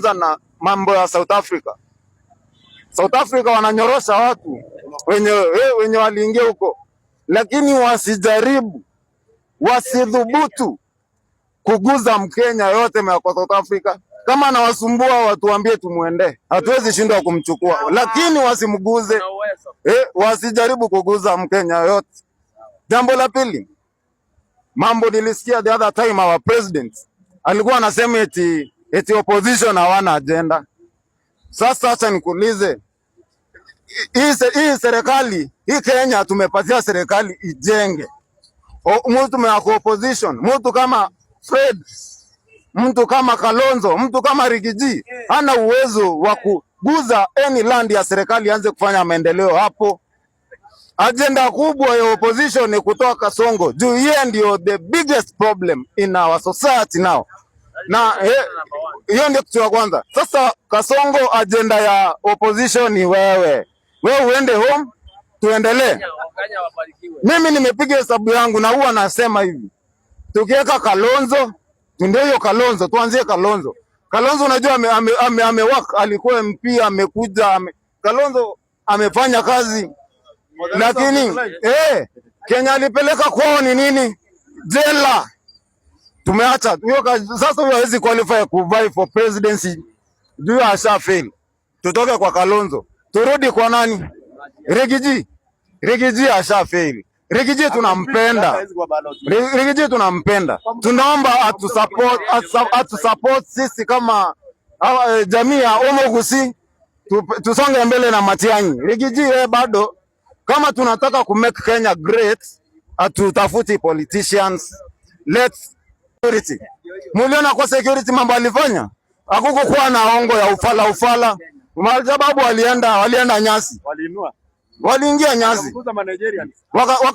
tukianza na mambo ya South Africa. South Africa wananyorosha watu wenye waliingia huko, lakini wasijaribu, wasidhubutu kuguza Mkenya yote kwa South Africa. Kama anawasumbua watuambie tumuende, hatuwezi shindwa kumchukua, lakini wasimguze, wasijaribu kuguza Mkenya yote. Jambo la pili, mambo nilisikia the other time our president alikuwa anasema eti opposition hawana agenda. Sasa acha nikuulize, hii serikali, hii Kenya tumepatia serikali ijenge. Mtu mwako opposition, mtu kama Fred, mtu kama Kalonzo, mtu kama Rigiji, hana uwezo wa kuguza any land ya serikali anze kufanya maendeleo hapo. Agenda kubwa ya opposition ni kutoa Kasongo. Juu yeye ndio the biggest problem in our society now. Na hiyo ndio kitu cha kwanza. Sasa Kasongo, agenda ya opposition ni wewe uende home, tuendelee. Mimi nimepiga hesabu yangu na huwa nasema hivi, tukiweka Kalonzo, ndio hiyo Kalonzo, tuanzie Kalonzo. Kalonzo unajua amewak, alikuwa MP, amekuja, Kalonzo amefanya kazi, lakini Kenya alipeleka kwao ni nini? Jela. Tumeacha hiyo kazi. Sasa huyo hawezi qualify kuvai for presidency, ndio asha fail. Tutoke kwa Kalonzo, turudi kwa nani? Rigiji asha fail. Rigiji tunampenda, Rigiji tunampenda, tunaomba atusupport sisi kama jamii ya Omogusi, tusonge mbele na Matiang'i. Rigiji bado, kama tunataka ku make Kenya great, atutafuti politicians. Let's security. Muliona kwa security mambo alifanya? Hakukuwa na ongo ya ufala. Sababu walienda nyasi. Waliingia nyasi.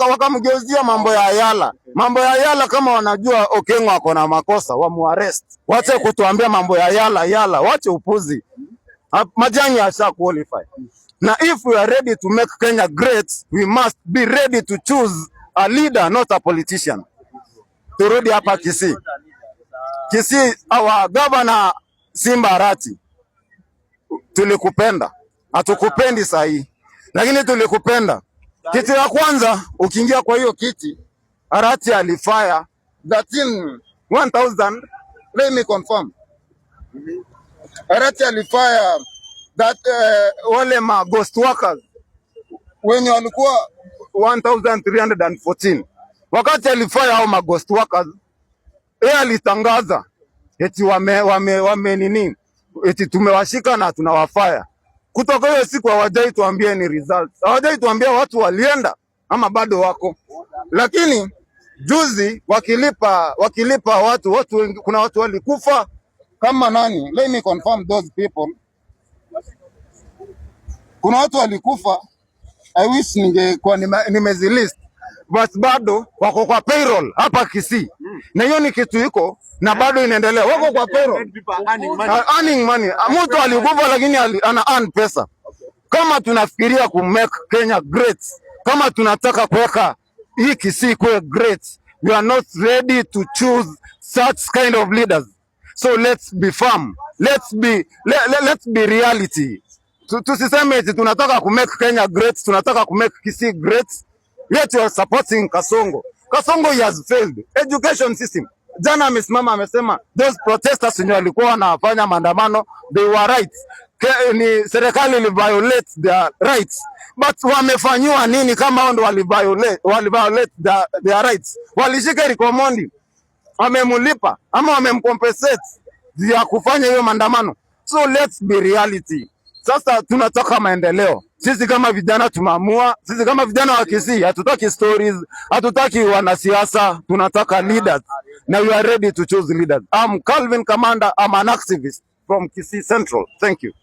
Wakamgeuzia mambo ya Ayala. Mambo ya Ayala, kama wanajua Okengo ako na makosa, wamuarrest. Wache kutuambia mambo ya Ayala, wache upuzi. Matiang'i asha qualify. Now, if we are ready to make Kenya great, we must be ready to choose a leader, not a politician. Turudi hapa Kisii. Kisii, our governor Simba Arati, tulikupenda. Hatukupendi sahi, lakini tulikupenda. Kiti ya kwanza, ukiingia kwa hiyo kiti, Arati alifire 1,000, let me confirm. Arati alifire that wale ma ghost workers wenye walikuwa 1,314. Wakati alifanya hao ma ghost workers, yeye alitangaza eti wame nini, eti tumewashika na tunawafaya. Kutoka hiyo siku hawajai tuambie ni results, hawajai tuambia watu walienda ama bado wako. Lakini juzi wakilipa watu kuna watu walikufa kama nani, let me confirm those people. Kuna watu walikufa, I wish ningekuwa nimezilist, but bado wako kwa payroll hapa Kisii. Na hiyo ni kitu iko na bado inaendelea, wako kwa payroll, earning money. Mtu alikufa lakini ana earn pesa. Kama tunafikiria ku make Kenya great, kama tunataka kuweka hii Kisii kuwe great, we are not ready to choose such kind of leaders. So let's be firm, let's be reality. Tusiseme eti tunataka ku make Kenya great, tunataka ku make Kisii great, yet you are supporting Kasongo. Kasongo he has failed. Education system. Jana amesimama amesema those protesters wenye walikuwa wanafanya maandamano, they were right. Ni serikali ili violate their rights. But wamefanywa nini kama wao ndo wali violate their rights? Walishika Rikomondi, wamemulipa ama wamemcompensate ya kufanya hiyo maandamano. So let's be reality. Sasa tunataka maendeleo. Sisi kama vijana tumeamua, sisi kama vijana wa Kisii, hatutaki stories, hatutaki wanasiasa, tunataka leaders. Now we are ready to choose leaders. I'm Calvin Kamanda, I'm an activist from Kisii Central. Thank you.